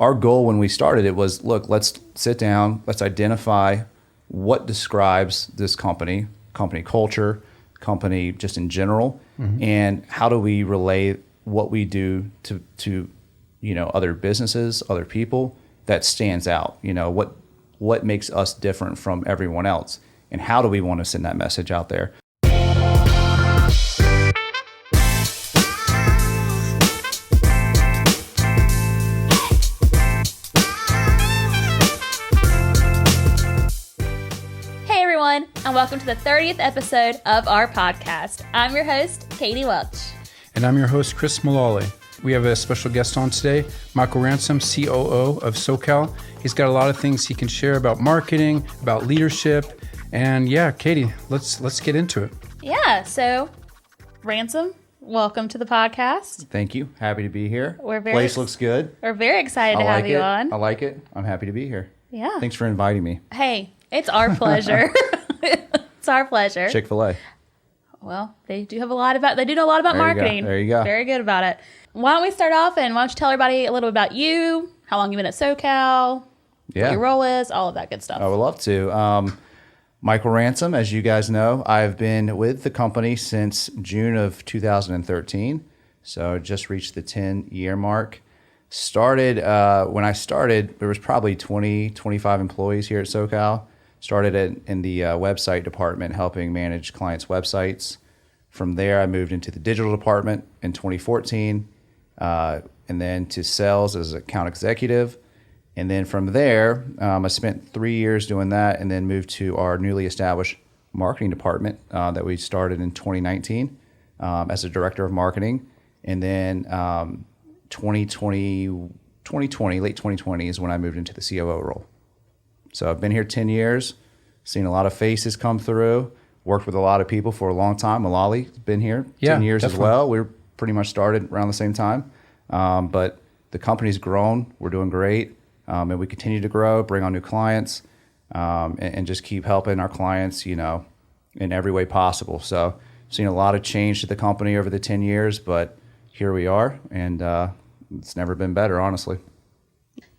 our goal when we started it was, look, let's sit down, let's identify what describes this company culture, company just in general, and how do we relay what we do to other businesses, other people that stands out. What makes us different from everyone else, and how do we want to send that message out there? And welcome to the 30th episode of our podcast. I'm your host, Katy Welch. And I'm your host, Chris Mulally. We have a special guest on today, Michael Ransom, COO of Sokal. He's got a lot of things he can share about marketing, about leadership. And yeah, Katy, let's get into it. Yeah, so Ransom, welcome to the podcast. Thank you. Happy to be here. Place looks good. We're very excited to have you on. I like it. I'm happy to be here. Yeah. Thanks for inviting me. Hey, it's our pleasure. It's our pleasure. Chick-fil-A. Well, they do know a lot about marketing. There you go. Very good about it. Why don't we start off, and why don't you tell everybody a little bit about you, how long you've been at Sokal, what your role is, all of that good stuff. I would love to. Michael Ransom, as you guys know, I've been with the company since June of 2013, so just reached the 10-year mark. When I started, there was probably 20, 25 employees here at Sokal. Started in the website department, helping manage clients' websites. From there, I moved into the digital department in 2014, and then to sales as account executive. And then from there, I spent 3 years doing that, and then moved to our newly established marketing department that we started in 2019 as a director of marketing. And then 2020, late 2020 is when I moved into the COO role. So I've been here 10 years, seen a lot of faces come through, worked with a lot of people for a long time. Mulally has been here 10 years definitely. As well. We were pretty much started around the same time. But the company's grown. We're doing great. And we continue to grow, bring on new clients, and just keep helping our clients, in every way possible. So seen a lot of change to the company over the 10 years, but here we are. And it's never been better, honestly.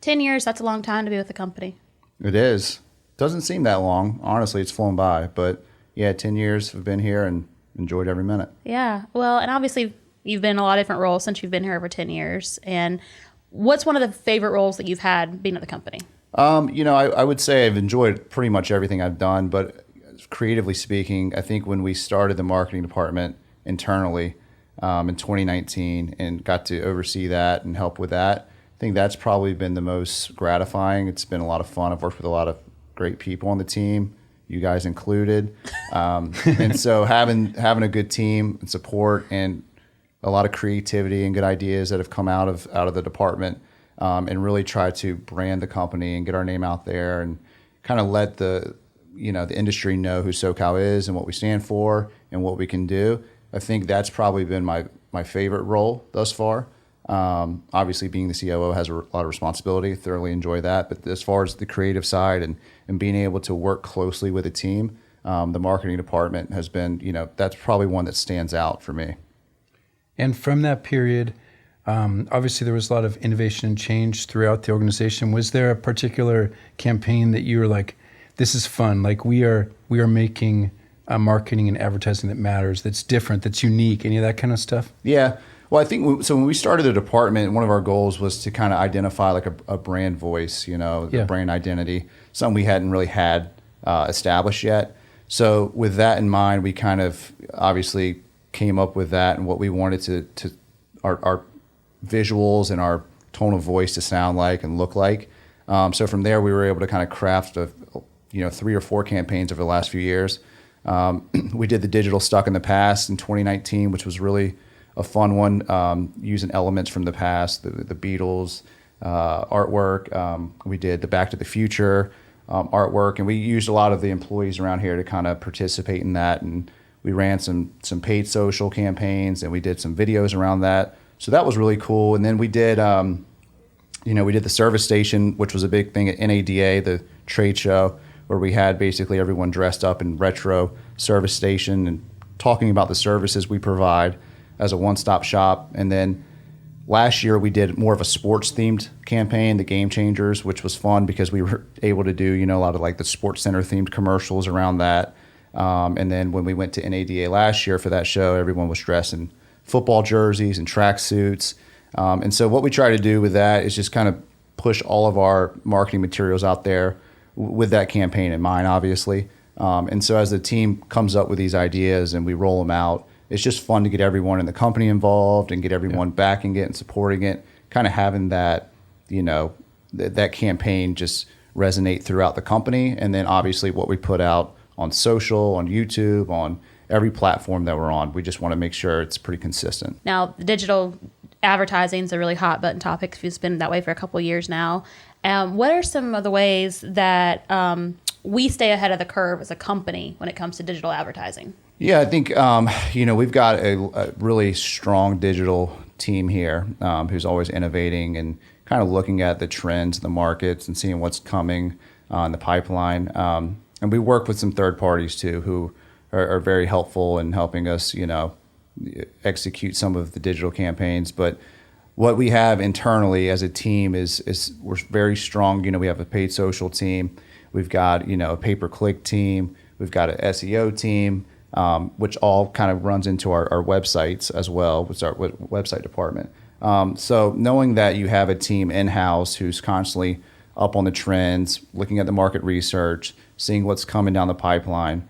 10 years, that's a long time to be with the company. It is. Doesn't seem that long. Honestly, it's flown by. But yeah, 10 years I've been here and enjoyed every minute. Yeah. Well, and obviously you've been in a lot of different roles since you've been here over 10 years. And what's one of the favorite roles that you've had being at the company? I would say I've enjoyed pretty much everything I've done. But creatively speaking, I think when we started the marketing department internally in 2019 and got to oversee that and help with that, I think that's probably been the most gratifying. It's been a lot of fun. I've worked with a lot of great people on the team, you guys included. And so having a good team and support and a lot of creativity and good ideas that have come out of the department, and really try to brand the company and get our name out there and kind of let the industry know who Sokal is and what we stand for and what we can do. I think that's probably been my favorite role thus far. Obviously being the COO has a lot of responsibility, thoroughly enjoy that. But as far as the creative side and being able to work closely with a team, the marketing department has been, that's probably one that stands out for me. And from that period, obviously there was a lot of innovation and change throughout the organization. Was there a particular campaign that you were like, this is fun, like we are making marketing and advertising that matters, that's different, that's unique, any of that kind of stuff? Yeah. Well, I think so when we started the department, one of our goals was to kind of identify like a brand voice, the brand identity, something we hadn't really had established yet. So with that in mind, we kind of obviously came up with that and what we wanted to our visuals and our tone of voice to sound like and look like. So from there, we were able to kind of craft 3 or 4 campaigns over the last few years. We did the digital Stuck in the Past in 2019, which was really a fun one, using elements from the past, the Beatles artwork. We did the Back to the Future artwork, and we used a lot of the employees around here to kind of participate in that. And we ran some paid social campaigns, and we did some videos around that. So that was really cool. And then we did, we did the service station, which was a big thing at NADA, the trade show, where we had basically everyone dressed up in retro service station and talking about the services we provide as a one-stop shop. And then Last year we did more of a sports themed campaign, the Game Changers, which was fun because we were able to do, a lot of like the Sports Center themed commercials around that. And then when we went to NADA last year for that show, everyone was dressed in football jerseys and track suits. And so what we try to do with that is just kind of push all of our marketing materials out there with that campaign in mind, obviously. And so as the team comes up with these ideas and we roll them out, it's just fun to get everyone in the company involved and get everyone backing it and supporting it, kind of having that, that campaign just resonate throughout the company. And then obviously what we put out on social, on YouTube, on every platform that we're on, we just want to make sure it's pretty consistent. Now, digital advertising is a really hot button topic. It's been that way for a couple of years now. What are some of the ways that we stay ahead of the curve as a company when it comes to digital advertising? Yeah, I think, we've got a really strong digital team here who's always innovating and kind of looking at the trends in the markets and seeing what's coming in the pipeline. And we work with some third parties too who are very helpful in helping us, execute some of the digital campaigns. But what we have internally as a team is we're very strong. We have a paid social team. We've got, a pay-per-click team. We've got an SEO team. Which all kind of runs into our websites as well, which is our website department. So knowing that you have a team in-house who's constantly up on the trends, looking at the market research, seeing what's coming down the pipeline,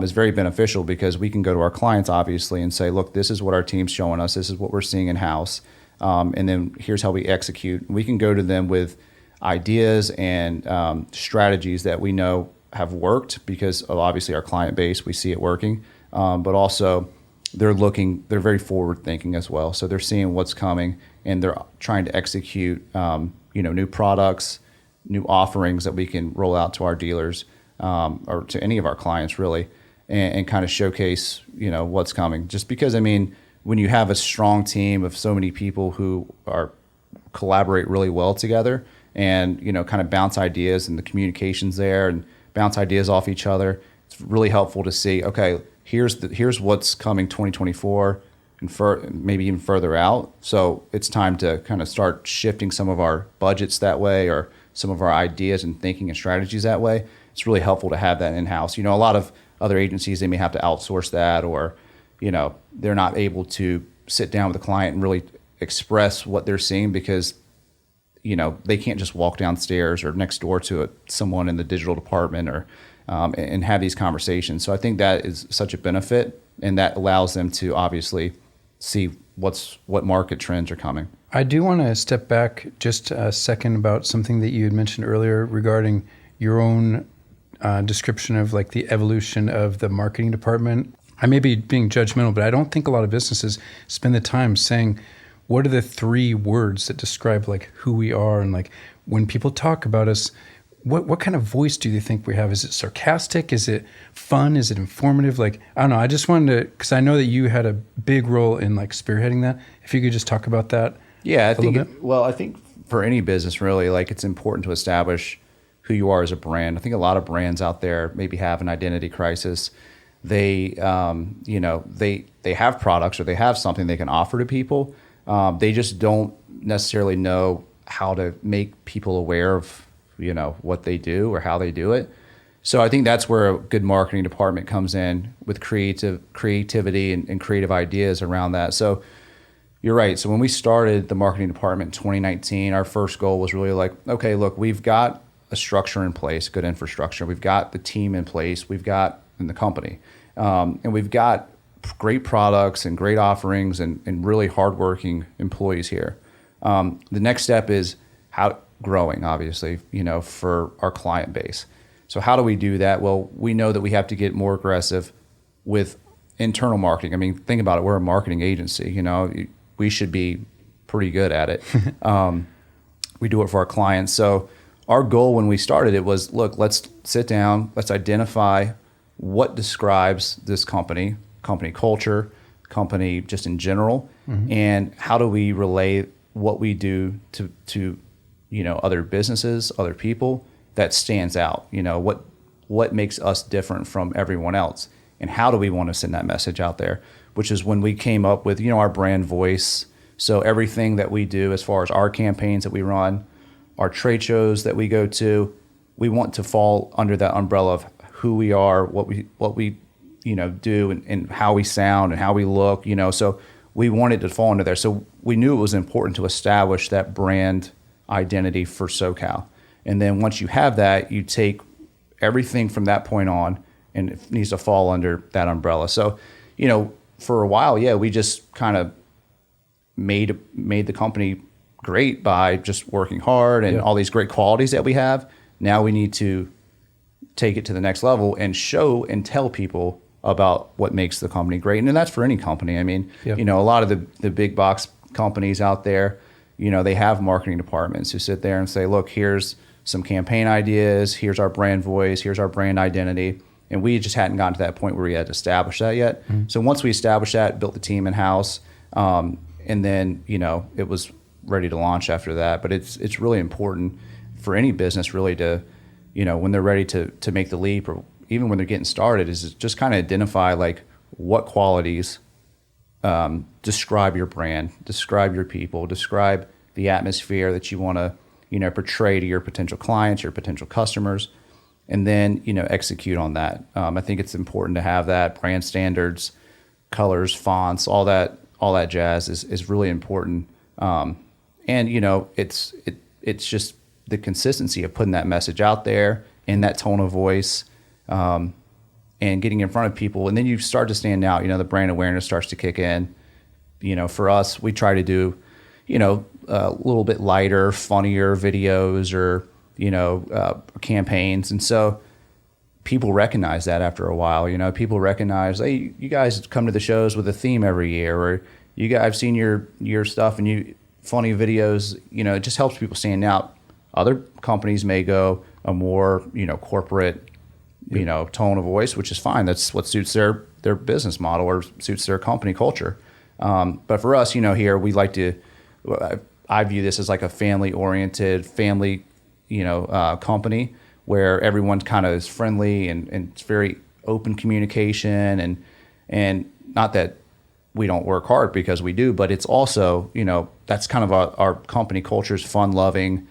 is very beneficial because we can go to our clients, obviously, and say, look, this is what our team's showing us. This is what we're seeing in-house. And then here's how we execute. We can go to them with ideas and strategies that we know have worked because of obviously our client base, we see it working, but also they're very forward thinking as well. So they're seeing what's coming and they're trying to execute, new products, new offerings that we can roll out to our dealers or to any of our clients really, and kind of showcase, what's coming. Just because, when you have a strong team of so many people who collaborate really well together and, kind of bounce ideas and the communication's there and bounce ideas off each other. It's really helpful to see, okay, here's what's coming 2024 and maybe even further out. So it's time to kind of start shifting some of our budgets that way or some of our ideas and thinking and strategies that way. It's really helpful to have that in-house. A lot of other agencies, they may have to outsource that or, they're not able to sit down with a client and really express what they're seeing because they can't just walk downstairs or next door to someone in the digital department or and have these conversations. So I think that is such a benefit, and that allows them to obviously see what market trends are coming. I do want to step back just a second about something that you had mentioned earlier regarding your own description of like the evolution of the marketing department. I may be being judgmental, but I don't think a lot of businesses spend the time saying, what are the 3 words that describe like who we are? And like when people talk about us, what kind of voice do you think we have? Is it sarcastic? Is it fun? Is it informative? Like, I don't know. I just wanted to, because I know that you had a big role in like spearheading that. If you could just talk about that. Yeah, I think for any business really, like it's important to establish who you are as a brand. I think a lot of brands out there maybe have an identity crisis. They, they have products or they have something they can offer to people. They just don't necessarily know how to make people aware of, what they do or how they do it. So I think that's where a good marketing department comes in with creativity and creative ideas around that. So you're right. So when we started the marketing department in 2019, our first goal was really like, okay, look, we've got a structure in place, good infrastructure. We've got the team in place. We've got in the company. And we've got great products and great offerings and really hardworking employees here. The next step is growing, obviously, for our client base. So how do we do that? Well, we know that we have to get more aggressive with internal marketing. Think about it. We're a marketing agency. We should be pretty good at it. We do it for our clients. So our goal when we started it was, look, let's sit down, let's identify what describes this company culture, company just in general, and how do we relay what we do to other businesses, other people that stands out. What makes us different from everyone else, and how do we want to send that message out there? Which is when we came up with our brand voice, So everything that we do as far as our campaigns that we run, our trade shows that we go to, we want to fall under that umbrella of who we are, what we do, and how we sound and how we look, So we wanted to fall under there. So we knew it was important to establish that brand identity for SoCal. And then once you have that, you take everything from that point on, and it needs to fall under that umbrella. So, for a while, we just kind of made the company great by just working hard and all these great qualities that we have. Now we need to take it to the next level and show and tell people about what makes the company great. And that's for any company. I mean, a lot of the big box companies out there, they have marketing departments who sit there and say, look, here's some campaign ideas, here's our brand voice, here's our brand identity. And we just hadn't gotten to that point where we had to establish that yet. So once we established that, built the team in-house, and then, it was ready to launch after that. But it's really important for any business really to, when they're ready to make the leap, or even when they're getting started, is just kind of identify like what qualities describe your brand, describe your people, describe the atmosphere that you want to, portray to your potential clients, your potential customers, and then, execute on that. I think it's important to have that brand standards, colors, fonts, all that jazz is really important. And, it's just the consistency of putting that message out there in that tone of voice, and getting in front of people. And then you start to stand out, the brand awareness starts to kick in. For us, we try to do, a little bit lighter, funnier videos or, campaigns. And so people recognize that after a while. People recognize, hey, you guys come to the shows with a theme every year, or I've seen your stuff and funny videos. It just helps people stand out. Other companies may go a more, corporate, tone of voice, which is fine. That's what suits their business model or suits their company culture. But for us, here we like to, I view this as like a family-oriented, company where everyone kind of is friendly and it's very open communication, and not that we don't work hard, because we do, but it's also, that's kind of our company culture is fun-loving,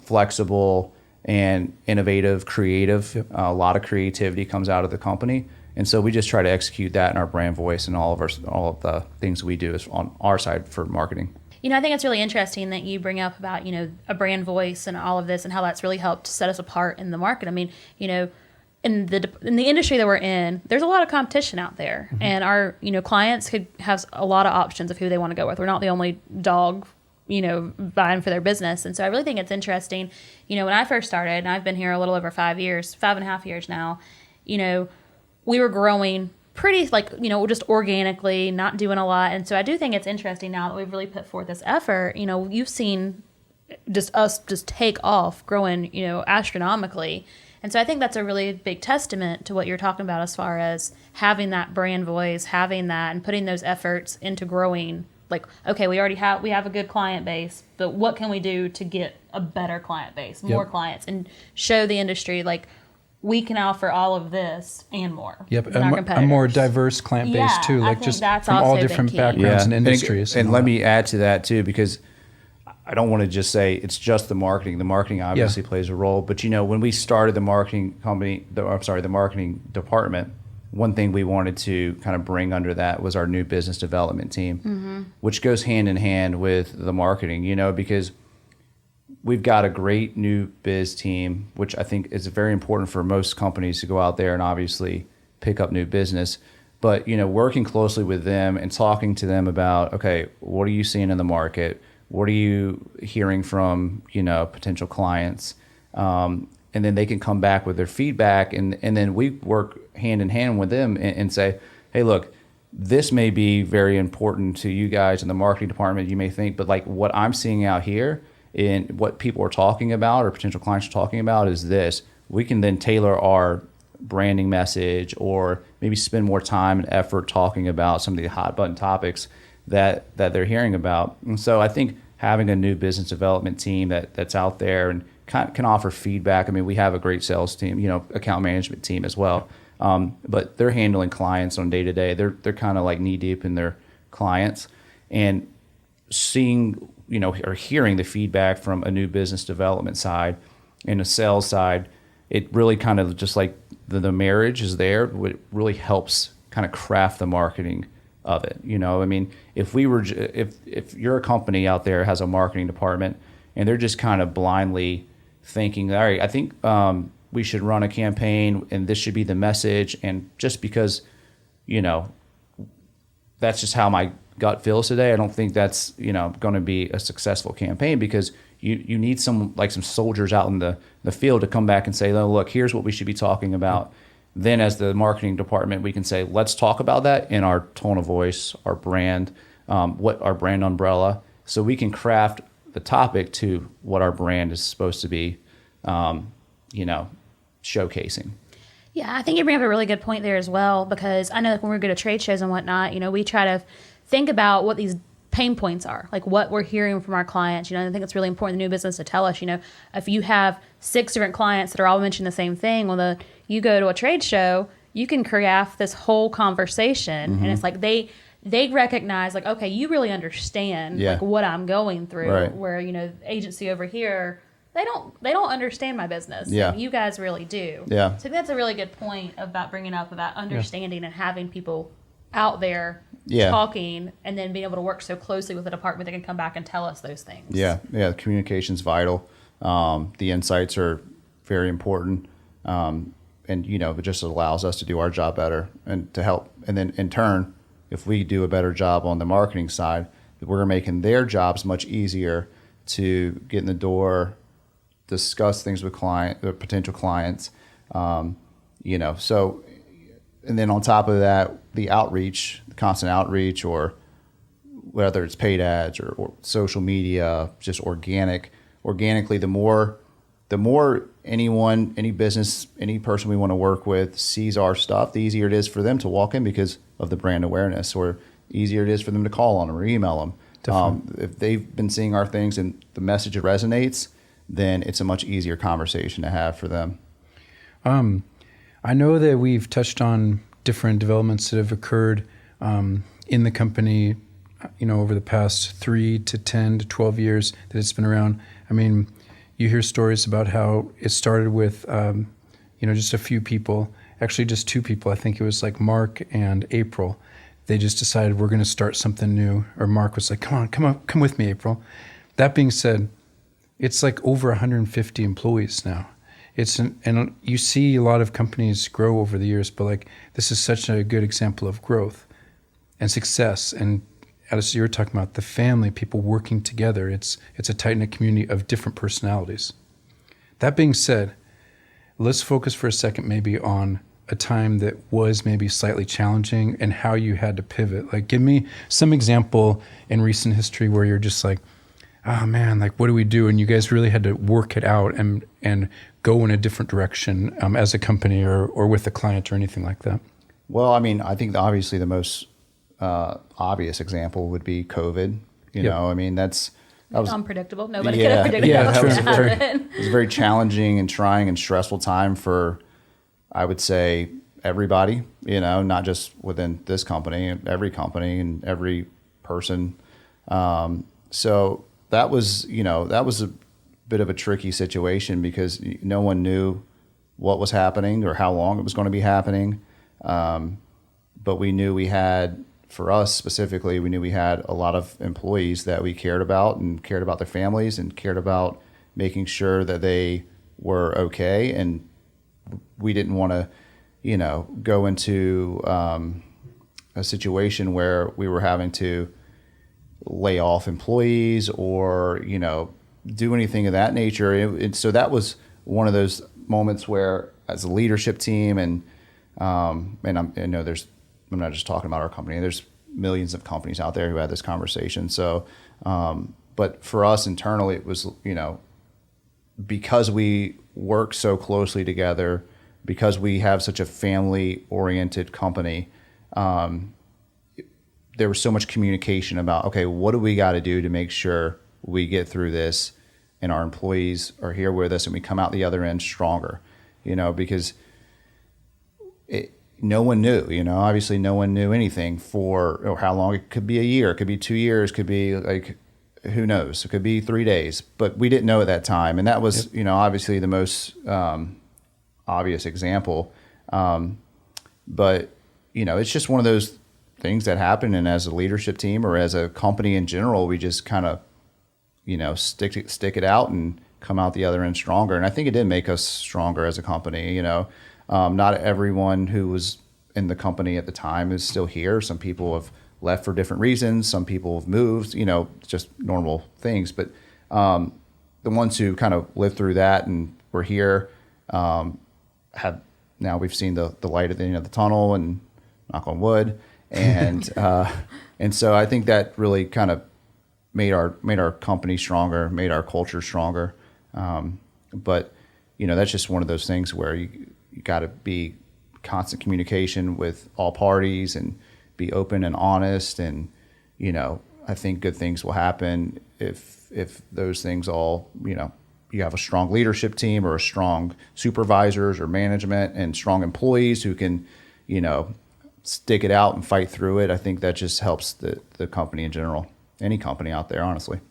flexible, and innovative, creative. Yep. A lot of creativity comes out of the company. And so we just try to execute that in our brand voice and all of the things we do is on our side for marketing. I think it's really interesting that you bring up about, a brand voice and all of this and how that's really helped set us apart in the market. I mean, in the industry that we're in, there's a lot of competition out there, and our, clients could have a lot of options of who they want to go with. We're not the only dog, vying for their business. And so I really think it's interesting, when I first started, and I've been here a little over 5.5 years now, we were growing pretty just organically, not doing a lot. And so I do think it's interesting now that we've really put forth this effort. You've seen just us just take off, growing, astronomically. And so I think that's a really big testament to what you're talking about as far as having that brand voice, having that, and putting those efforts into growing. Like, okay, we have a good client base, but what can we do to get a better client base, more clients, and show the industry like we can offer all of this and more. Yep, a more diverse client base too, like just from all different backgrounds and industries. And let me add to that too, because I don't want to just say it's just the marketing. The marketing obviously plays a role, but when we started the marketing company, the marketing department, one thing we wanted to kind of bring under that was our new business development team, which goes hand in hand with the marketing, because we've got a great new biz team, which I think is very important for most companies to go out there and obviously pick up new business. But, working closely with them and talking to them about, okay, what are you seeing in the market? What are you hearing from, potential clients? And then they can come back with their feedback. And then we work hand in hand with them and say, hey, look, this may be very important to you guys in the marketing department. You may think, but like what I'm seeing out here and what people are talking about or potential clients are talking about is this. We can then tailor our branding message or maybe spend more time and effort talking about some of the hot button topics that they're hearing about. And so I think having a new business development team that's out there and can offer feedback. I mean, we have a great sales team, account management team as well. But they're handling clients on day to day. They're kind of like knee deep in their clients. And seeing, or hearing the feedback from a new business development side and a sales side, it really kind of just like the marriage is there. It really helps kind of craft the marketing of it. I mean, if you're a company out there has a marketing department and they're just kind of blindly thinking, all right, I think we should run a campaign and this should be the message, and just because, that's just how my gut feels today, I don't think that's going to be a successful campaign, because you need some soldiers out in the field to come back and say, oh, look, here's what we should be talking about. Then as the marketing department, we can say, let's talk about that in our tone of voice, our brand, what our brand umbrella, so we can craft the topic to what our brand is supposed to be, showcasing. Yeah, I think you bring up a really good point there as well, because I know that when we go to trade shows and whatnot, we try to think about what these pain points are, like what we're hearing from our clients. I think it's really important in the new business to tell us, if you have 6 different clients that are all mentioning the same thing, well, you go to a trade show, you can craft this whole conversation, and it's like they recognize, like, okay, you really understand like what I'm going through, right. Where agency over here, they don't understand my business. Yeah. And you guys really do. Yeah. So that's a really good point about bringing up about understanding and having people out there talking, and then being able to work so closely with the department that can come back and tell us those things. Yeah. Communication's vital. The insights are very important. And it just allows us to do our job better and to help. And then in turn, if we do a better job on the marketing side, we're making their jobs much easier to get in the door, discuss things with potential clients, so, and then on top of that, the constant outreach, or whether it's paid ads or social media, just organically, the more any business, any person we want to work with sees our stuff, the easier it is for them to walk in because of the brand awareness, or easier it is for them to call on them or email them. If they've been seeing our things and the message resonates, then it's a much easier conversation to have for them. I know that we've touched on different developments that have occurred in the company, over the past 3 to 10 to 12 years that it's been around. I mean, you hear stories about how it started with, just a few people, actually just 2 people. I think it was like Mark and April. They just decided we're going to start something new. Or Mark was like, come with me, April. That being said, it's like over 150 employees now. And you see a lot of companies grow over the years, but like this is such a good example of growth and success. And as you were talking about, the family, people working together, it's a tight-knit community of different personalities. That being said, let's focus for a second maybe on a time that was maybe slightly challenging and how you had to pivot. Like, give me some example in recent history where you're just like, oh man, like what do we do? And you guys really had to work it out and go in a different direction as a company or with a client or anything like that. Well, I mean, I think obviously the most obvious example would be COVID. You know, I mean, that was unpredictable. Nobody could have predicted that was happen. It was a very challenging and trying and stressful time for, I would say, everybody, not just within this company, every company and every person. So that was a bit of a tricky situation because no one knew what was happening or how long it was going to be happening. But we knew for us specifically, we knew we had a lot of employees that we cared about and cared about their families and cared about making sure that they were okay. And we didn't want to, go into a situation where we were having to lay off employees or, do anything of that nature. So that was one of those moments where, as a leadership team, and I'm not just talking about our company. There's millions of companies out there who had this conversation. So, but for us internally, it was, because we work so closely together, because we have such a family-oriented company, there was so much communication about, okay, what do we got to do to make sure we get through this and our employees are here with us and we come out the other end stronger, because no one knew, obviously no one knew anything or how long. It could be a year, it could be 2 years, could be like, who knows? It could be 3 days, but we didn't know at that time. And that was, obviously the most obvious example. But, it's just one of those things that happen. And as a leadership team or as a company in general, we just kind of, stick it out and come out the other end stronger. And I think it did make us stronger as a company. Not everyone who was in the company at the time is still here. Some people have left for different reasons. Some people have moved, just normal things. But the ones who kind of lived through that and were here have now we've seen the light at the end of the tunnel, and knock on wood. And so I think that really kind of made our company stronger, made our culture stronger. But that's just one of those things where you got to be constant communication with all parties and be open and honest. And, I think good things will happen if those things all, you have a strong leadership team or a strong supervisors or management and strong employees who can, stick it out and fight through it. I think that just helps the company in general, any company out there, honestly.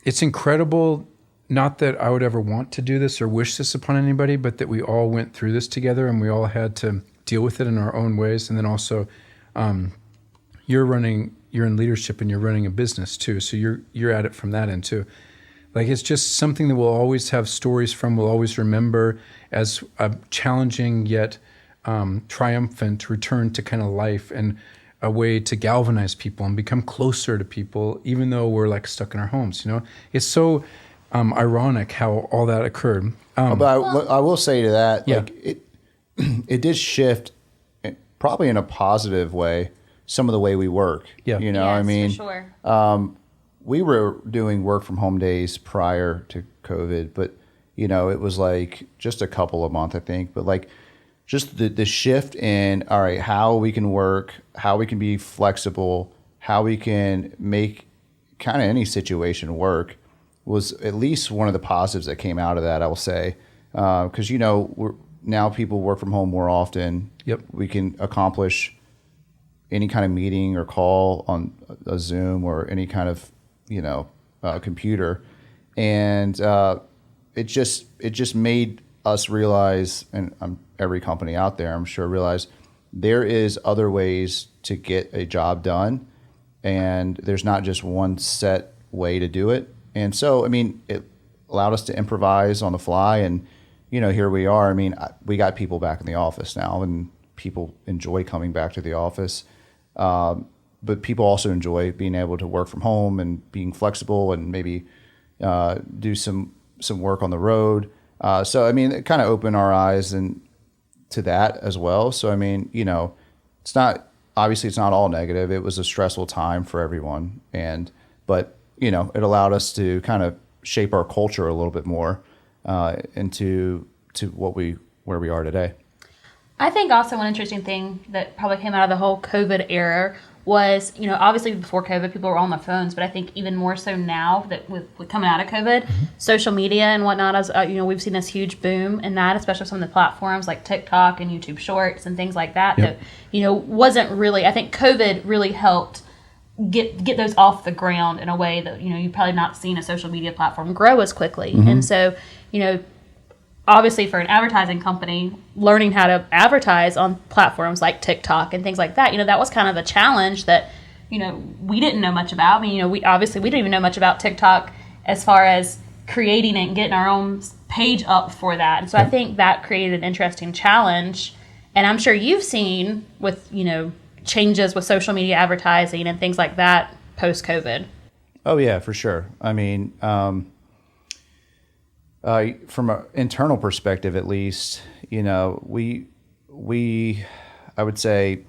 It's incredible. Not that I would ever want to do this or wish this upon anybody, but that we all went through this together and we all had to deal with it in our own ways. And then also, you're in leadership and you're running a business too. So you're at it from that end too. Like, it's just something that we'll always have stories from, we'll always remember as a challenging yet triumphant return to kind of life and a way to galvanize people and become closer to people, even though we're like stuck in our homes. It's so ironic how all that occurred. But I will say to that, Yeah. like it did shift, probably in a positive way, some of the way we work. Yeah. Yes, for sure. We were doing work from home days prior to COVID, but it was like just a couple of months, I think. But like just the shift in, all right, how we can work, how we can be flexible, how we can make kind of any situation work was at least one of the positives that came out of that, I will say. Because, now people work from home more often. Yep. We can accomplish any kind of meeting or call on a Zoom or any kind of, computer. And it just made us realize, and every company out there, I'm sure, realize there is other ways to get a job done. And there's not just one set way to do it. And so, it allowed us to improvise on the fly. And, here we are. We got people back in the office now, and people enjoy coming back to the office. But people also enjoy being able to work from home and being flexible and maybe do some work on the road. So, it kind of opened our eyes to that as well. So, it's not all negative. It was a stressful time for everyone. But it allowed us to kind of shape our culture a little bit more into where we are today. I think also one interesting thing that probably came out of the whole COVID era was, obviously before COVID, people were on their phones, but I think even more so now that with coming out of COVID, social media and whatnot, as we've seen this huge boom in that, especially some of the platforms like TikTok and YouTube Shorts and things like that. Yep. That wasn't really. I think COVID really helped get those off the ground in a way that you've probably not seen a social media platform grow as quickly. And so obviously for an advertising company, learning how to advertise on platforms like TikTok and things like that, that was kind of a challenge that, we didn't know much about. We didn't even know much about TikTok as far as creating it and getting our own page up for that. And so I think that created an interesting challenge. And I'm sure you've seen with, changes with social media advertising and things like that post-COVID. Oh, yeah, for sure. From an internal perspective, at least, we I would say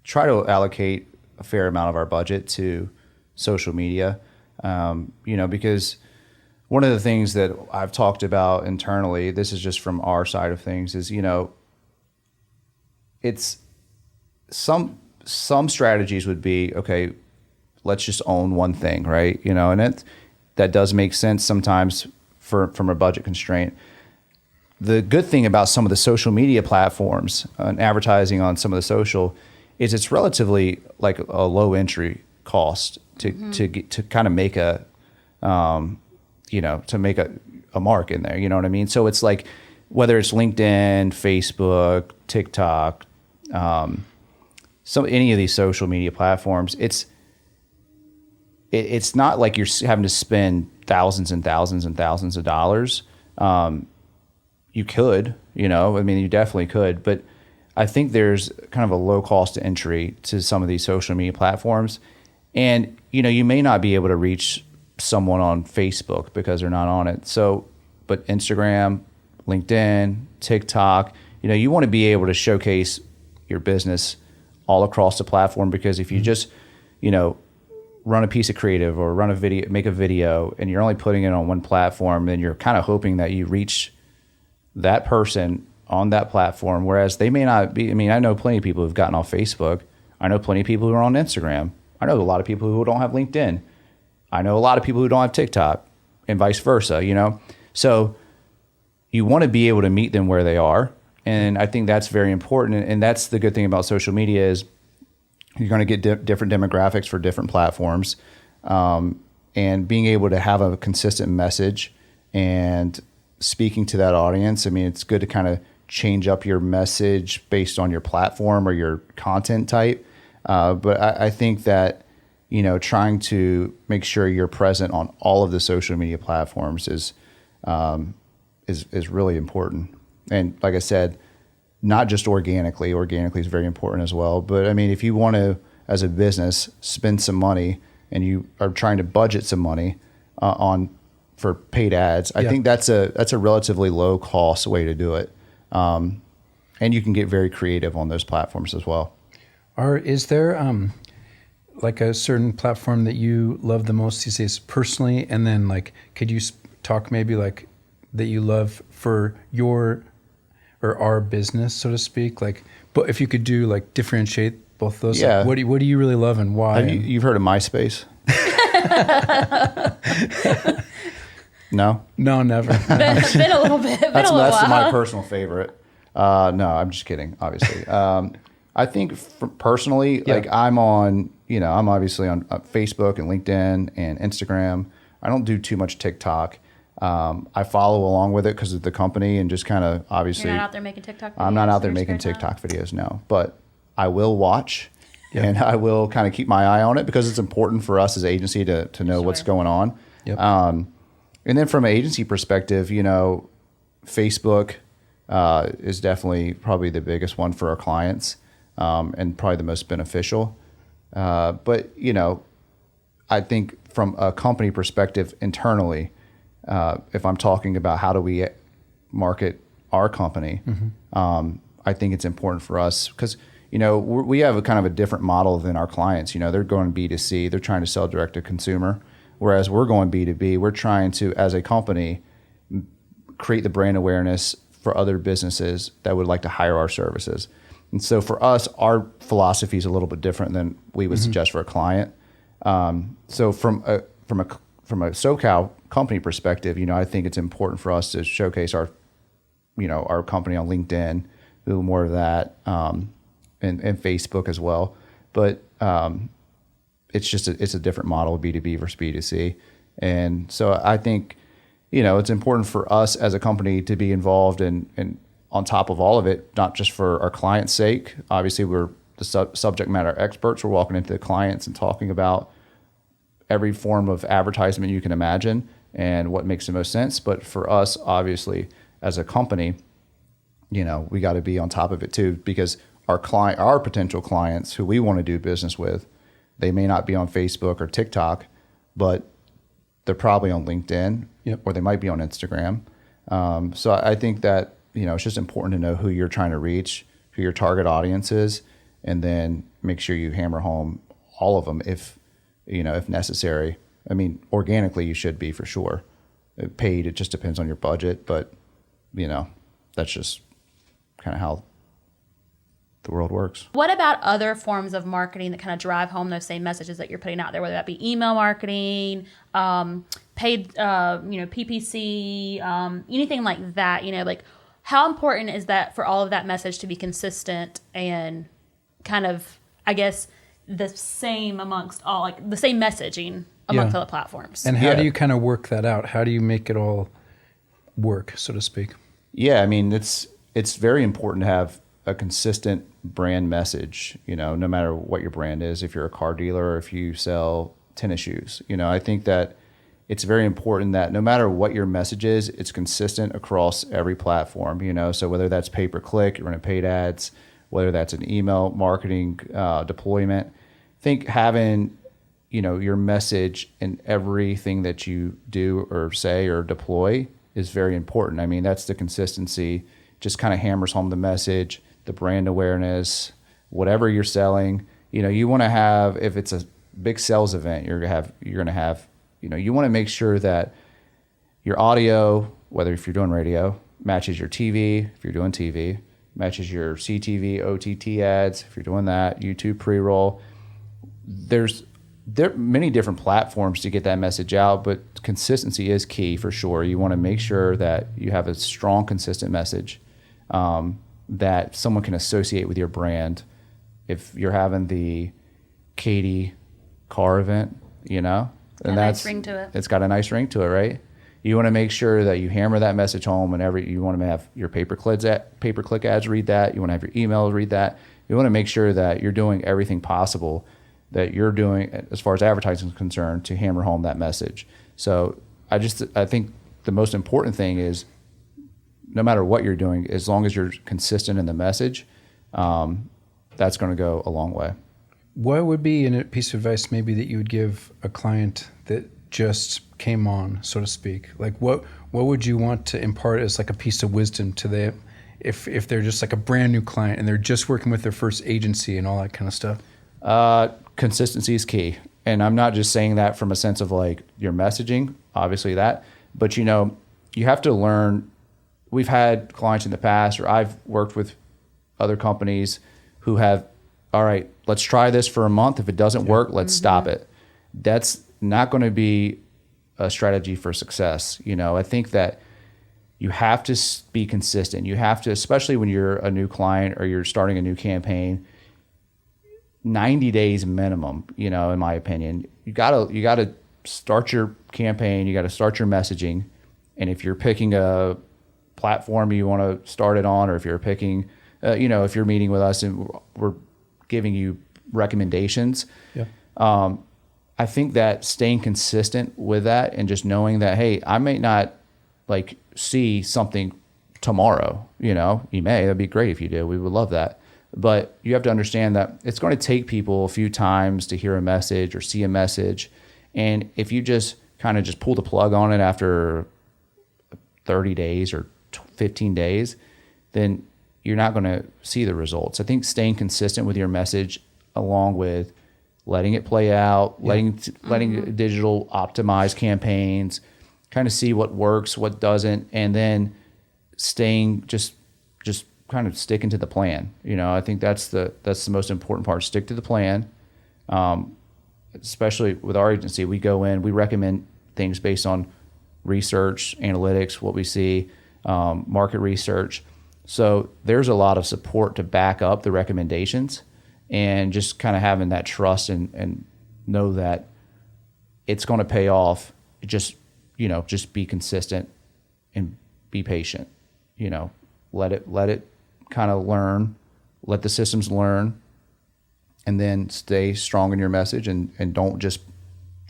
try to allocate a fair amount of our budget to social media, because one of the things that I've talked about internally, this is just from our side of things, is, it's some strategies would be, okay, let's just own one thing, right? And that does make sense sometimes from a budget constraint. the good thing about some of the social media platforms and advertising on some of the social is it's relatively like a low entry cost to kind of make a to make a mark in there. You know what I mean? So it's like whether it's LinkedIn, Facebook, TikTok, any of these social media platforms, it's not like you're having to spend thousands and thousands and thousands of dollars. You could, I mean, you definitely could, but I think there's kind of a low cost to entry to some of these social media platforms. And, you may not be able to reach someone on Facebook because they're not on it. So, but Instagram, LinkedIn, TikTok, you want to be able to showcase your business all across the platform, because if you just, run a piece of creative or run a video, make a video, and you're only putting it on one platform, then you're kind of hoping that you reach that person on that platform, whereas they may not be. I mean, I know plenty of people who've gotten off Facebook. I know plenty of people who are on Instagram. I know a lot of people who don't have LinkedIn. I know a lot of people who don't have TikTok, and vice versa, So you want to be able to meet them where they are. And I think that's very important. And that's the good thing about social media is you're going to get different demographics for different platforms. And being able to have a consistent message and speaking to that audience. I mean, it's good to kind of change up your message based on your platform or your content type. But I think that, trying to make sure you're present on all of the social media platforms is really important. And like I said, not just organically. Organically is very important as well. But I mean, if you want to, as a business, spend some money and you are trying to budget some money for paid ads, I think that's a relatively low cost way to do it. And you can get very creative on those platforms as well. Is there like a certain platform that you love the most these days personally? And then like, could you talk maybe like that you love for your or our business, so to speak? Like, but if you could do like differentiate both of those, yeah. Like, what do you really love and why? You've heard of MySpace? No, never. It's been a little bit. That's while. my personal favorite. No, I'm just kidding. Obviously, I think personally, like I'm on, I'm obviously on Facebook and LinkedIn and Instagram. I don't do too much TikTok. I follow along with it because of the company and just kind of obviously. You're not out there making TikTok videos? I'm not out there making TikTok videos, no. But I will watch and I will kind of keep my eye on it because it's important for us as an agency to know what's going on. Yep. And then from an agency perspective, Facebook is definitely probably the biggest one for our clients and probably the most beneficial. But, I think from a company perspective internally, if I'm talking about how do we market our company, I think it's important for us because, we have a kind of a different model than our clients. They're going B2C. They're trying to sell direct to consumer. Whereas we're going B2B, we're trying to, as a company, create the brand awareness for other businesses that would like to hire our services. And so for us, our philosophy is a little bit different than we would suggest for a client. So from a SoCal company perspective, I think it's important for us to showcase our company on LinkedIn, a little more of that, and Facebook as well. But it's a different model, B2B versus B2C. And so I think, it's important for us as a company to be involved and on top of all of it, not just for our clients' sake. Obviously, we're the subject matter experts. We're walking into the clients and talking about every form of advertisement you can imagine and what makes the most sense. But for us, obviously, as a company, we got to be on top of it too, because our potential clients who we want to do business with, they may not be on Facebook or TikTok, but they're probably on LinkedIn or they might be on Instagram. So I think that, it's just important to know who you're trying to reach, who your target audience is, and then make sure you hammer home all of them if necessary. I mean, organically you should be for sure. Paid, it just depends on your budget, but that's just kind of how the world works. What about other forms of marketing that kind of drive home those same messages that you're putting out there, whether that be email marketing, paid, PPC, anything like that? Like how important is that for all of that message to be consistent and kind of, I guess, the same amongst all, like the same messaging amongst all the platforms? And how do you kind of work that out? How do you make it all work, so to speak? Yeah, I mean, it's very important to have a consistent brand message, no matter what your brand is, if you're a car dealer or if you sell tennis shoes. I think that it's very important that no matter what your message is, it's consistent across every platform, so whether that's pay-per-click, you're running paid ads, whether that's an email marketing deployment, I think having, your message in everything that you do or say or deploy is very important. I mean, that's the consistency, just kind of hammers home the message, the brand awareness, whatever you're selling. You want to have, if it's a big sales event, you want to make sure that your audio, whether if you're doing radio, matches your TV, if you're doing TV, matches your CTV, OTT ads, if you're doing that, YouTube pre-roll. There are many different platforms to get that message out, but consistency is key for sure. You want to make sure that you have a strong, consistent message that someone can associate with your brand. If you're having the Katy car event, and nice ring to it. It's got a nice ring to it, right? You want to make sure that you hammer that message home, and you want to have your pay-per-click ads read that. You want to have your emails read that. You want to make sure that you're doing everything possible that you're doing as far as advertising is concerned to hammer home that message. So I think the most important thing is no matter what you're doing, as long as you're consistent in the message, that's going to go a long way. What would be a piece of advice maybe that you would give a client that just came on, so to speak? Like what would you want to impart as like a piece of wisdom to them if they're just like a brand new client and they're just working with their first agency and all that kind of stuff? Consistency is key. And I'm not just saying that from a sense of like your messaging, obviously that, but you have to learn. We've had clients in the past, or I've worked with other companies who have, all right, let's try this for a month. If it doesn't work, let's stop it. That's not going to be a strategy for success. I think that you have to be consistent. You have to, especially when you're a new client or you're starting a new campaign, 90 days minimum, in my opinion. You gotta start your campaign, you gotta start your messaging. And if you're picking a platform you want to start it on, or if you're picking, if you're meeting with us and we're giving you recommendations, I think that staying consistent with that and just knowing that, hey, I may not like see something tomorrow, you may, that'd be great if you do. We would love that. But you have to understand that it's going to take people a few times to hear a message or see a message. And if you just kind of just pull the plug on it after 30 days or 15 days, then you're not going to see the results. I think staying consistent with your message, along with letting it play out, letting digital optimize campaigns, kind of see what works, what doesn't, and then staying just kind of sticking to the plan. I think that's the most important part. Stick to the plan. Especially with our agency, we go in, we recommend things based on research, analytics, what we see, market research. So there's a lot of support to back up the recommendations, and just kind of having that trust and know that it's going to pay off. Just be consistent and be patient. Let it kind of learn, let the systems learn, and then stay strong in your message, and don't just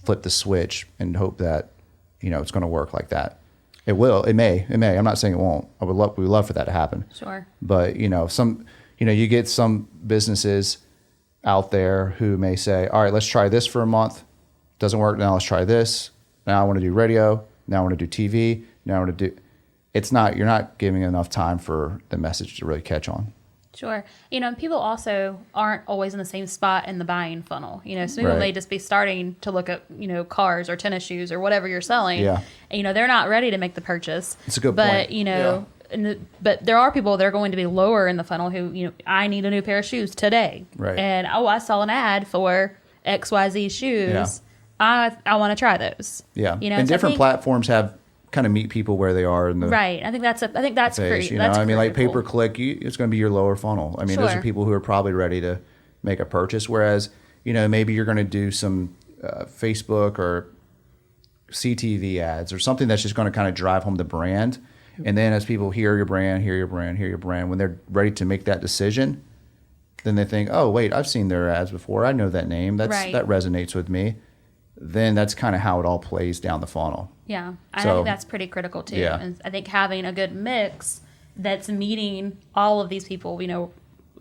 flip the switch and hope that, it's going to work like that. It will, it may, I'm not saying it won't. We would love for that to happen. Sure. But, you get some businesses out there who may say, all right, let's try this for a month. Doesn't work. Now let's try this. Now I want to do radio. Now I want to do TV. Now I want to do, you're not giving enough time for the message to really catch on. Sure. People also aren't always in the same spot in the buying funnel. Some people may just be starting to look at, cars or tennis shoes or whatever you're selling. Yeah. And, they're not ready to make the purchase. It's a good point. But there are people that are going to be lower in the funnel who, I need a new pair of shoes today. Right. And, I saw an ad for XYZ shoes. Yeah. I want to try those. Yeah. And different platforms have kind of meet people where they are in the right. I think that's phase, great. you know, I mean, like pay-per-click, it's going to be your lower funnel. I mean, those Sure. are people who are probably ready to make a purchase. Whereas, you know, maybe you're going to do some Facebook or CTV ads or something that's just going to kind of drive home the brand. And then as people hear your brand, when they're ready to make that decision, then they think, oh, wait, I've seen their ads before. I know that name. That resonates with me. Then that's kind of how it all plays down the funnel. Yeah, I think that's pretty critical too. Yeah. And I think having a good mix that's meeting all of these people, you know,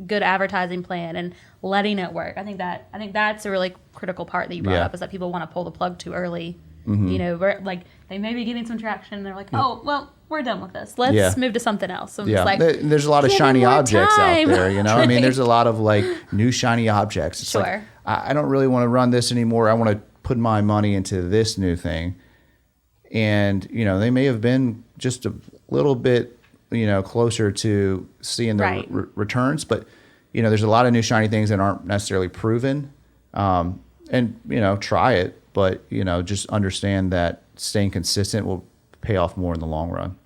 good advertising plan and letting it work. I think that's a really critical part that you brought up, is that people want to pull the plug too early. Mm-hmm. You know, like they may be getting some traction and they're like, oh, well, we're done with this. Let's move to something else. So it's like, there's a lot of shiny objects out there, you know? I mean, there's a lot of like new shiny objects. It's like, I don't really want to run this anymore. I want to put my money into this new thing. And, you know, they may have been just a little bit, you know, closer to seeing the returns, but, you know, there's a lot of new shiny things that aren't necessarily proven. And, you know, try it, but, you know, just understand that staying consistent will pay off more in the long run.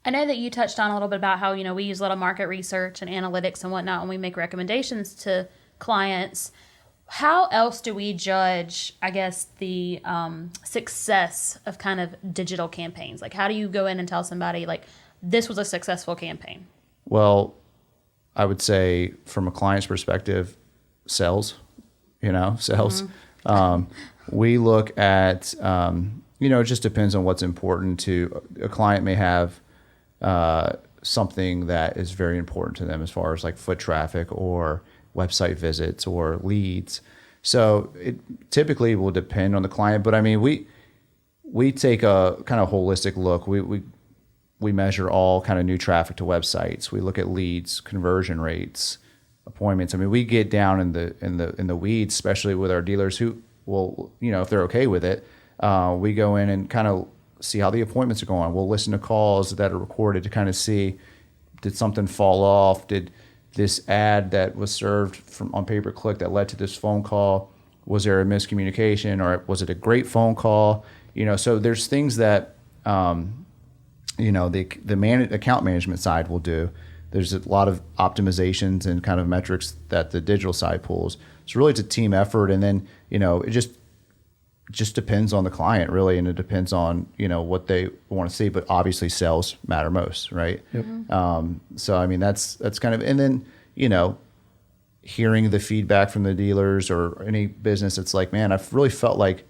I know that you touched on a little bit about how, you know, we use a lot of market research and analytics and whatnot when we make recommendations to clients. How else do we judge, I guess, the success of kind of digital campaigns? Like, how do you go in and tell somebody, like, this was a successful campaign? Well, I would say from a client's perspective, sales. Mm-hmm. We look at, you know, it just depends on what's important to a client. May have something that is very important to them as far as like foot traffic or website visits or leads. So it typically will depend on the client, but I mean, we take a kind of holistic look. We measure all kind of new traffic to websites. We look at leads, conversion rates, appointments. I mean, we get down in the weeds, especially with our dealers who will, you know, if they're okay with it, we go in and kind of see how the appointments are going. We'll listen to calls that are recorded to kind of see, did something fall off? Did this ad that was served on pay-per-click that led to this phone call, was there a miscommunication, or was it a great phone call? You know, so there's things that, you know, the account management side will do. There's a lot of optimizations and kind of metrics that the digital side pulls. So really it's a team effort. And then, you know, it just depends on the client really. And it depends on, you know, what they want to see, but obviously sales matter most. Right. Yep. So, I mean, that's kind of, and then, you know, hearing the feedback from the dealers or any business, it's like, man, I've really felt like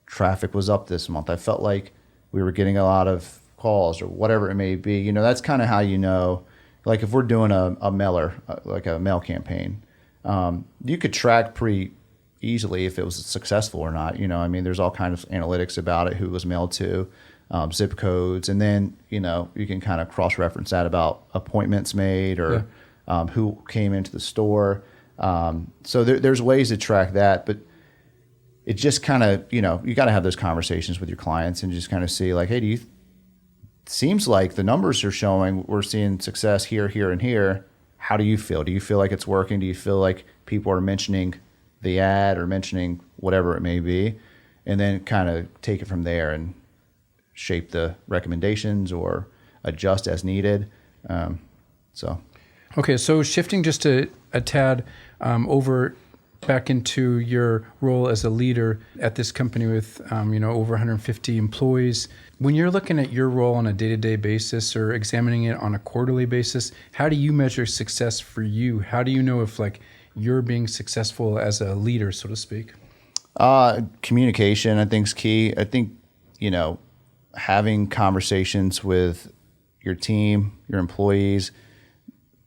traffic was up this month. I felt like we were getting a lot of calls or whatever it may be. You know, that's kind of how you know, like if we're doing a mailer, like a mail campaign, you could track pretty easily if it was successful or not. You know, I mean, there's all kinds of analytics about it, who it was mailed to, zip codes, and then, you know, you can kind of cross-reference that about appointments made or who came into the store. So there's ways to track that, but it just kind of, you know, you got to have those conversations with your clients and just kind of see like, hey, seems like the numbers are showing we're seeing success here, here, and here. How do you feel? Do you feel like it's working? Do you feel like people are mentioning the ad or mentioning whatever it may be? And then kind of take it from there and shape the recommendations or adjust as needed. Okay, so shifting just a tad over back into your role as a leader at this company with you know, over 150 employees. When you're looking at your role on a day-to-day basis or examining it on a quarterly basis, how do you measure success for you? How do you know if like you're being successful as a leader, so to speak? Communication, I think, is key. I think, you know, having conversations with your team, your employees,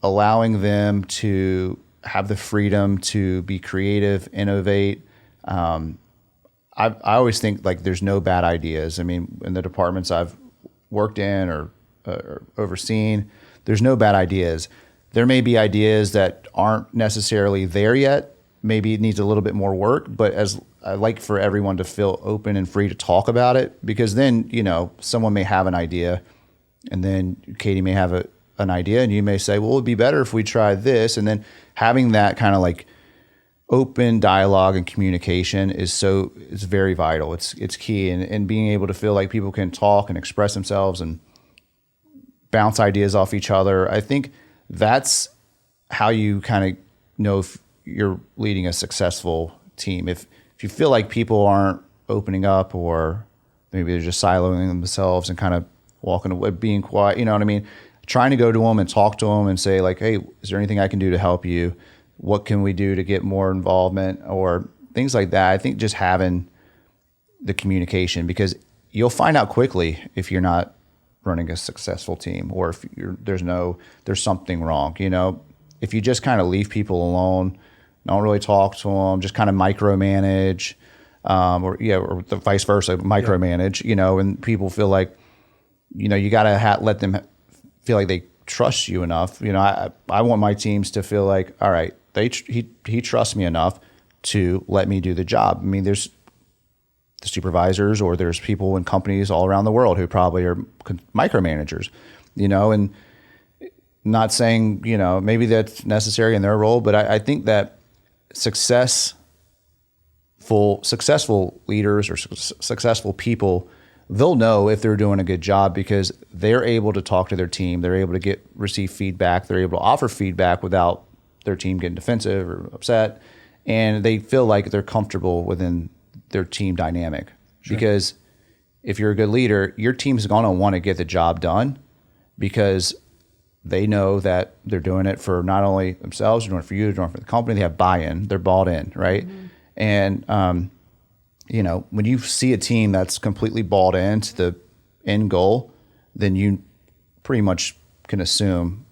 allowing them to have the freedom to be creative, innovate. I always think like there's no bad ideas. I mean, in the departments I've worked in or overseen, there's no bad ideas. There may be ideas that aren't necessarily there yet. Maybe it needs a little bit more work, but as I like for everyone to feel open and free to talk about it, because then, you know, someone may have an idea and then Katie may have an idea and you may say, well, it would be better if we tried this. And then having that kind of like open dialogue and communication is very vital. It's key, and being able to feel like people can talk and express themselves and bounce ideas off each other. I think that's how you kind of know if you're leading a successful team. If you feel like people aren't opening up, or maybe they're just siloing themselves and kind of walking away, being quiet, you know what I mean? Trying to go to them and talk to them and say like, hey, is there anything I can do to help you? What can we do to get more involvement, or things like that? I think just having the communication, because you'll find out quickly if you're not running a successful team, or if there's something wrong. You know, if you just kind of leave people alone, don't really talk to them, just kind of micromanage, or the vice versa, micromanage. You know, and people feel like, you know, you got to let them feel like they trust you enough. You know, I want my teams to feel like, all right, he trusts me enough to let me do the job. I mean, there's the supervisors, or there's people in companies all around the world who probably are micromanagers, you know, and not saying, you know, maybe that's necessary in their role, but I think that successful leaders or successful people, they'll know if they're doing a good job because they're able to talk to their team. They're able to receive feedback. They're able to offer feedback without their team getting defensive or upset. And they feel like they're comfortable within their team dynamic. Sure. Because if you're a good leader, your team's going to want to get the job done because they know that they're doing it for not only themselves, they're doing it for you, they're doing it for the company. They have buy-in. They're bought in, right? Mm-hmm. And, you know, when you see a team that's completely bought into the end goal, then you pretty much can assume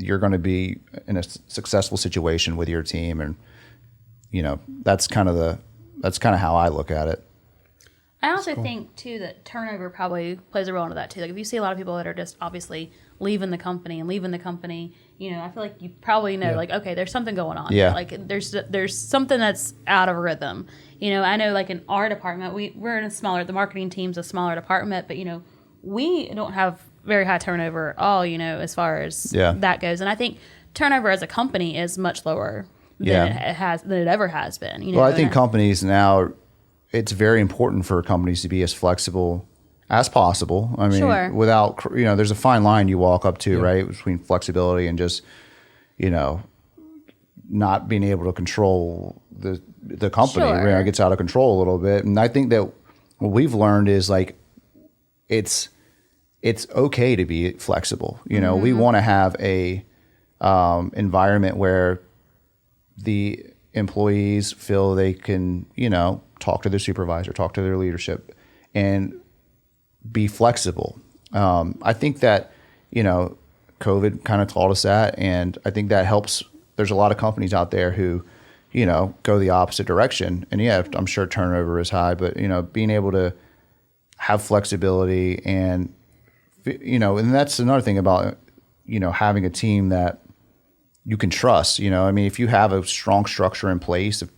you're going to be in a successful situation with your team. And, you know, that's kind of how I look at it. I also think too that turnover probably plays a role into that too. Like if you see a lot of people that are just obviously leaving the company, you know, I feel like you probably know like, okay, there's something going on. Yeah. Like there's something that's out of rhythm. You know, I know like in our department, we're in the marketing team's a smaller department, but you know, we don't have very high turnover at all, you know, as far as that goes. And I think turnover as a company is much lower than it ever has been. You know? Well, I think companies now, it's very important for companies to be as flexible as possible. I mean, without, you know, there's a fine line you walk up to, right, between flexibility and just, you know, not being able to control the company. You know, it gets out of control a little bit. And I think that what we've learned is like, it's okay to be flexible. You know, we want to have a environment where the employees feel they can, you know, talk to their supervisor, talk to their leadership, and be flexible. I think that, you know, COVID kind of taught us that, and I think that helps. There's a lot of companies out there who, you know, go the opposite direction. And yeah, I'm sure turnover is high, but, you know, being able to have flexibility and, you know, and that's another thing about, you know, having a team that you can trust. You know, I mean, if you have a strong structure in place, if,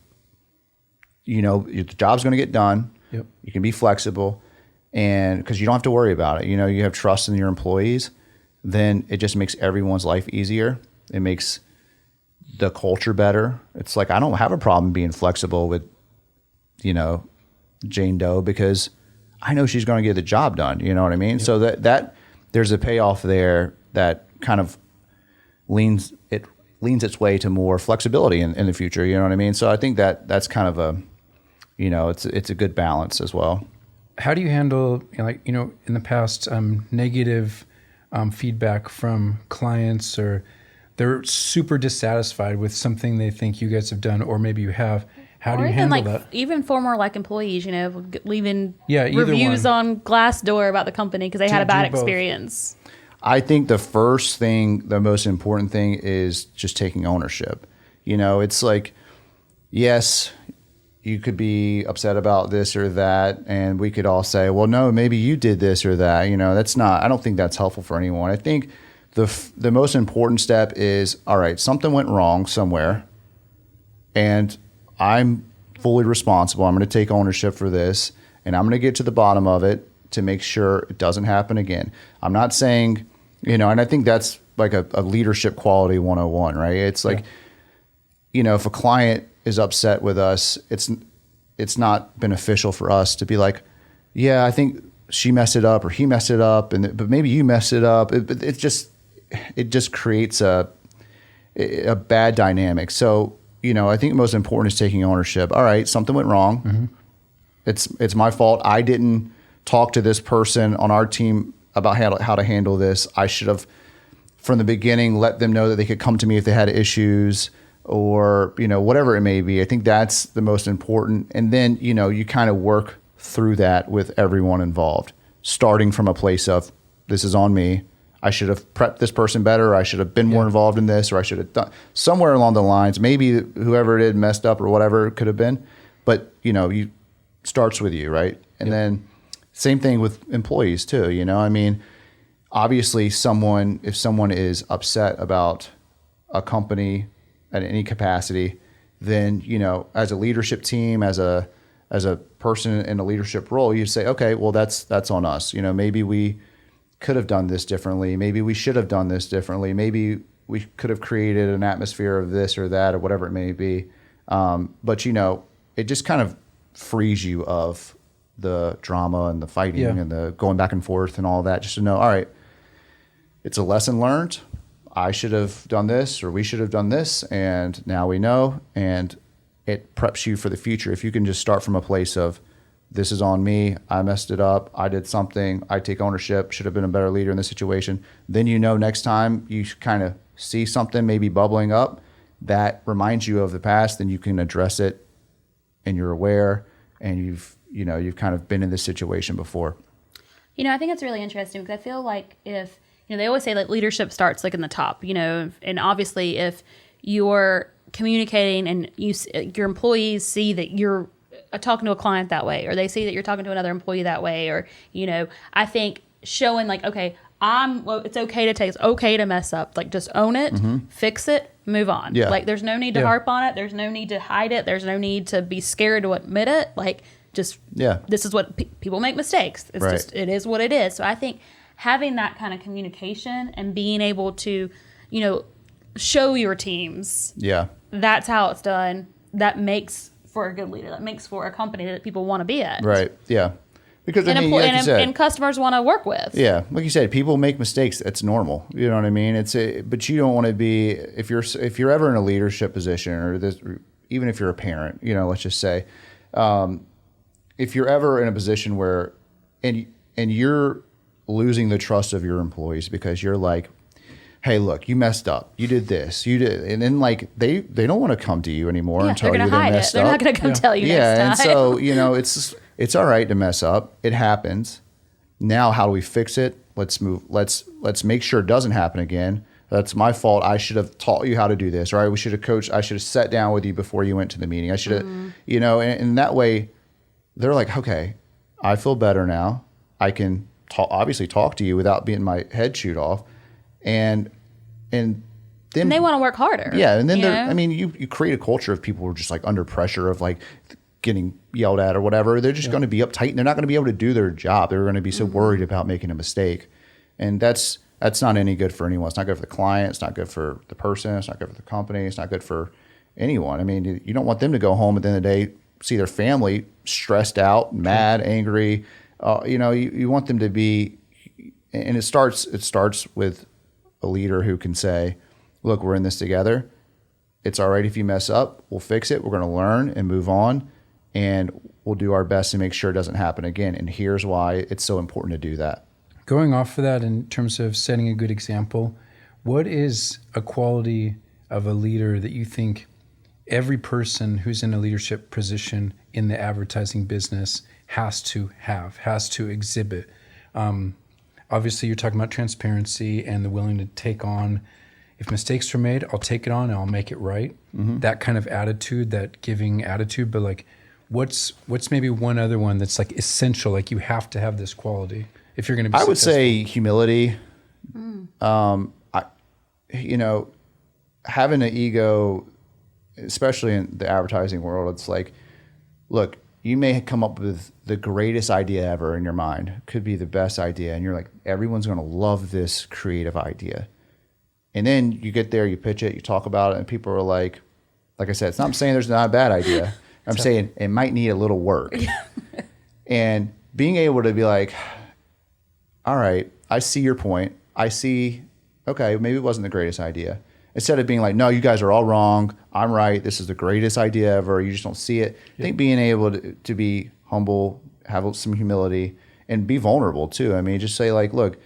you know, the job's going to get done, you can be flexible, and because you don't have to worry about it. You know, you have trust in your employees, then it just makes everyone's life easier. It makes the culture better. It's like, I don't have a problem being flexible with, you know, Jane Doe, because I know she's going to get the job done. You know what I mean? So that there's a payoff there that kind of leans its way to more flexibility in the future. You know what I mean? So I think that's kind of a, you know, it's a good balance as well. How do you handle, you know, like, you know, in the past, negative feedback from clients, or they're super dissatisfied with something they think you guys have done, or maybe you have? How do you handle that? Even former employees, you know, leaving reviews on Glassdoor about the company because they had a bad experience. I think the most important thing is just taking ownership. You know, it's like, yes, you could be upset about this or that, and we could all say, well, no, maybe you did this or that. You know, I don't think that's helpful for anyone. I think the most important step is, all right, something went wrong somewhere, and I'm fully responsible. I'm going to take ownership for this, and I'm going to get to the bottom of it to make sure it doesn't happen again. I'm not saying, you know, and I think that's like a leadership quality 101, right? It's like, if a client is upset with us, it's not beneficial for us to be like, yeah, I think she messed it up or he messed it up, but maybe you messed it up. It just creates a bad dynamic. So, I think most important is taking ownership. All right, something went wrong. Mm-hmm. It's my fault. I didn't talk to this person on our team about how to handle this. I should have, from the beginning, let them know that they could come to me if they had issues or, whatever it may be. I think that's the most important. And then, you kind of work through that with everyone involved, starting from a place of, this is on me. I should have prepped this person better. I should have been more involved in this, or I should have done somewhere along the lines. Maybe whoever did messed up or whatever it could have been, but you starts with you, right? And then same thing with employees too. Obviously if someone is upset about a company at any capacity, then, as a leadership team, as a person in a leadership role, you say, okay, well, that's on us. Maybe we could have done this differently. Maybe we should have done this differently. Maybe we could have created an atmosphere of this or that or whatever it may be. But it just kind of frees you of the drama and the fighting and the going back and forth and all that, just to know, all right, it's a lesson learned. I should have done this or we should have done this, and now we know, and it preps you for the future. If you can just start from a place of, this is on me, I messed it up, I did something, I take ownership, should have been a better leader in this situation, then next time you kind of see something maybe bubbling up that reminds you of the past, then you can address it and you're aware and you've kind of been in this situation before. I think it's really interesting because I feel like if, they always say that leadership starts like in the top, and obviously if you're communicating and your employees see that you're talking to a client that way, or they see that you're talking to another employee that way, or, I think showing like, okay, it's okay to mess up. Like just own it, fix it, move on. Yeah. Like there's no need to harp on it. There's no need to hide it. There's no need to be scared to admit it. Like this is what people make mistakes. It's just, it is what it is. So I think having that kind of communication and being able to, show your teams. Yeah. That's how it's done. That makes for a good leader. That makes for a company that people want to be at. Right. Yeah. Because and customers want to work with. Yeah, like you said, people make mistakes. It's normal. You know what I mean? But you don't want to be, if you're ever in a leadership position, or even if you're a parent, let's just say, if you're ever in a position where, and you're losing the trust of your employees because you're like, hey, look, you messed up. You did this. You did, and then like they don't want to come to you anymore and tell you they messed up. They're not going to come tell you. Yeah, next time. And so it's all right to mess up. It happens. Now, how do we fix it? Let's move. Let's make sure it doesn't happen again. That's my fault. I should have taught you how to do this. Right? We should have coached. I should have sat down with you before you went to the meeting. I should have, and that way, they're like, okay, I feel better now. I can obviously talk to you without being my head chewed off, and then they want to work harder. Yeah, and then you create a culture of people who are just like under pressure of like getting yelled at or whatever. They're just going to be uptight and they're not going to be able to do their job. They're going to be so worried about making a mistake. And that's not any good for anyone. It's not good for the client. It's not good for the person. It's not good for the company. It's not good for anyone. I mean, you don't want them to go home at the end of the day, see their family stressed out, mad, angry. You want them to be, and it starts with a leader who can say, look, we're in this together. It's all right if you mess up. We'll fix it. We're going to learn and move on. And we'll do our best to make sure it doesn't happen again. And here's why it's so important to do that. Going off of that, in terms of setting a good example, what is a quality of a leader that you think every person who's in a leadership position in the advertising business has to exhibit? Obviously, you're talking about transparency and the willing to take on, if mistakes are made, I'll take it on and I'll make it right. Mm-hmm. That kind of attitude, that giving attitude. But like, what's maybe one other one that's like essential? Like you have to have this quality if you're going to be successful. I would say humility. Having an ego, especially in the advertising world, it's like, look, you may come up with the greatest idea ever in your mind. It could be the best idea. And you're like, everyone's going to love this creative idea. And then you get there, you pitch it, you talk about it, and people are like, like I said, it's not saying there's not a bad idea. I'm saying it might need a little work. And being able to be like, all right, I see your point. I see, okay, maybe it wasn't the greatest idea. Instead of being like, no, you guys are all wrong. I'm right. This is the greatest idea ever. You just don't see it. I think being able to be humble, have some humility, and be vulnerable too. I mean, just say like, look,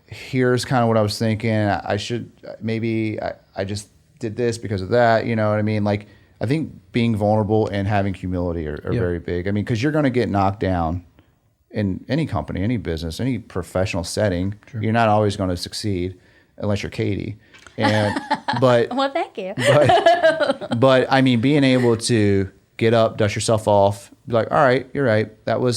here's kind of what I was thinking. I should, maybe I just did this because of that. You know what I mean? Like, I think being vulnerable and having humility are very big. I mean, because you're going to get knocked down in any company, any business, any professional setting. True. You're not always going to succeed unless you're Katy. And but well, thank you. But I mean, being able to get up, dust yourself off, be like, all right, you're right.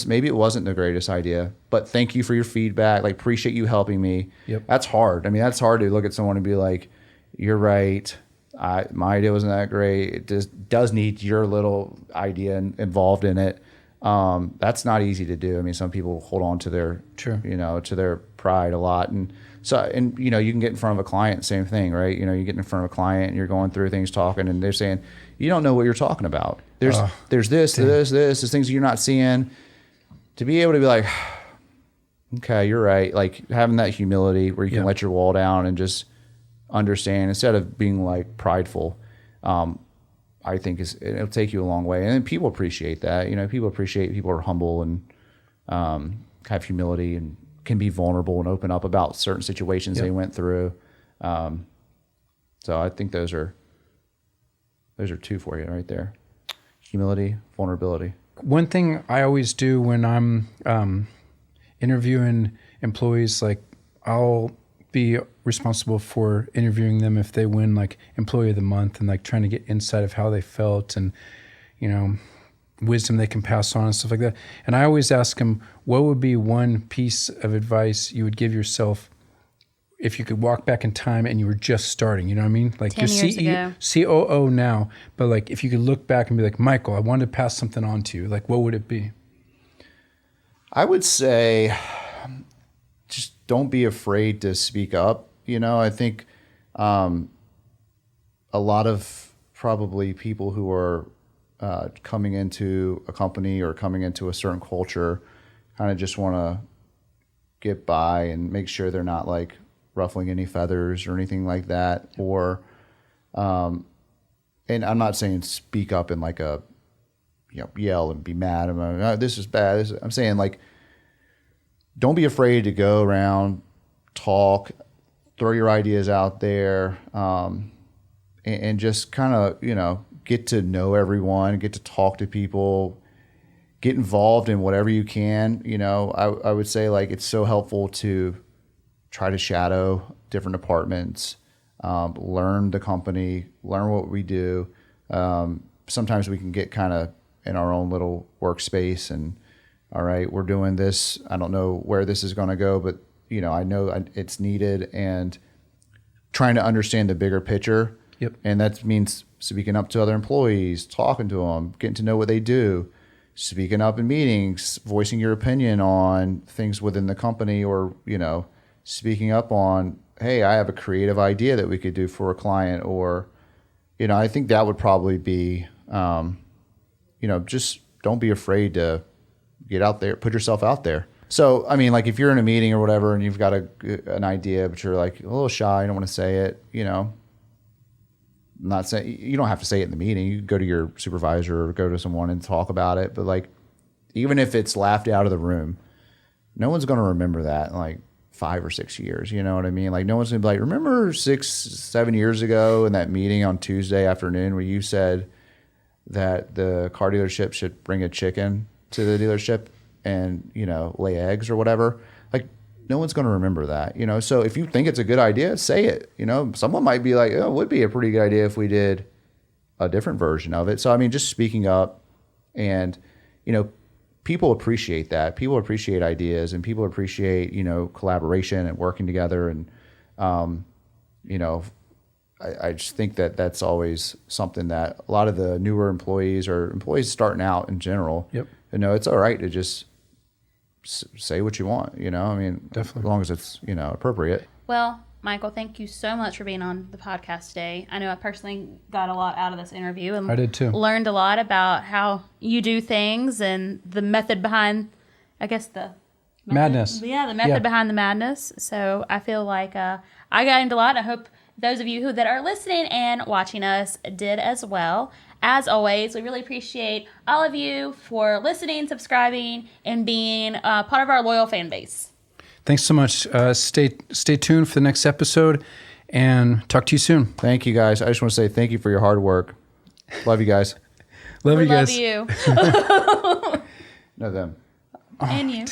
Maybe it wasn't the greatest idea, but thank you for your feedback. Like, appreciate you helping me. Yep. That's hard. I mean, that's hard to look at someone and be like, you're right. My idea wasn't that great. It just does need your little idea involved in it. That's not easy to do. I mean, some people hold on to their, to their pride a lot. And you can get in front of a client, same thing, right? You get in front of a client and you're going through things, talking, and they're saying, you don't know what you're talking about. There's this things you're not seeing. To be able to be like, okay, you're right. Like, having that humility where you can let your wall down and just understand instead of being like prideful, I think it'll take you a long way. And then people appreciate that. People appreciate people are humble and have humility and can be vulnerable and open up about certain situations they went through. So I think those are two for you right there: humility, vulnerability. One thing I always do when I'm interviewing employees, like, I'll be responsible for interviewing them if they win like Employee of the Month, and like trying to get insight of how they felt and wisdom they can pass on and stuff like that. And I always ask them, what would be one piece of advice you would give yourself if you could walk back in time and you were just starting? You know what I mean? Like, 10 you're years ago. COO now, but like, if you could look back and be like, Michael, I wanted to pass something on to you, like, what would it be? I would say just don't be afraid to speak up. I think a lot of probably people who are coming into a company or coming into a certain culture kind of just want to get by and make sure they're not like ruffling any feathers or anything like that. Or, and I'm not saying speak up in like a, yell and be mad. This is bad. I'm saying like, don't be afraid to go around, talk, throw your ideas out there, and just kind of, get to know everyone, get to talk to people, get involved in whatever you can. I would say like it's so helpful to try to shadow different departments, learn the company, learn what we do. Sometimes we can get kind of in our own little workspace and, all right, we're doing this. I don't know where this is going to go, but I know it's needed, and trying to understand the bigger picture. Yep. And that means speaking up to other employees, talking to them, getting to know what they do, speaking up in meetings, voicing your opinion on things within the company, or, speaking up on, hey, I have a creative idea that we could do for a client, or, I think that would probably be, just don't be afraid to get out there, put yourself out there. So, I mean, like if you're in a meeting or whatever and you've got an idea, but you're like a little shy, you don't want to say it, not saying you don't have to say it in the meeting. You go to your supervisor or go to someone and talk about it. But like, even if it's laughed out of the room, no one's going to remember that in like 5 or 6 years. You know what I mean? Like, no one's going to be like, remember 6-7 years ago in that meeting on Tuesday afternoon where you said that the car dealership should bring a chicken to the dealership and, lay eggs or whatever. Like, no one's going to remember that, So if you think it's a good idea, say it. Someone might be like, oh, it would be a pretty good idea if we did a different version of it. So, I mean, just speaking up and, people appreciate that. People appreciate ideas, and people appreciate, collaboration and working together. And, I just think that that's always something that a lot of the newer employees or employees starting out in general, it's all right to just say what you want, I mean, definitely, as long as it's, appropriate. Well, Michael, thank you so much for being on the podcast today. I know I personally got a lot out of this interview and I did too. Learned a lot about how you do things and the method behind, I guess, the Madness. Yeah, the method behind the madness. So I feel like I got into a lot. I hope those of you that are listening and watching us did as well. As always, we really appreciate all of you for listening, subscribing, and being part of our loyal fan base. Thanks so much. Stay tuned for the next episode, and talk to you soon. Thank you, guys. I just want to say thank you for your hard work. Love you guys. Love you guys. Love you. No, them. And you.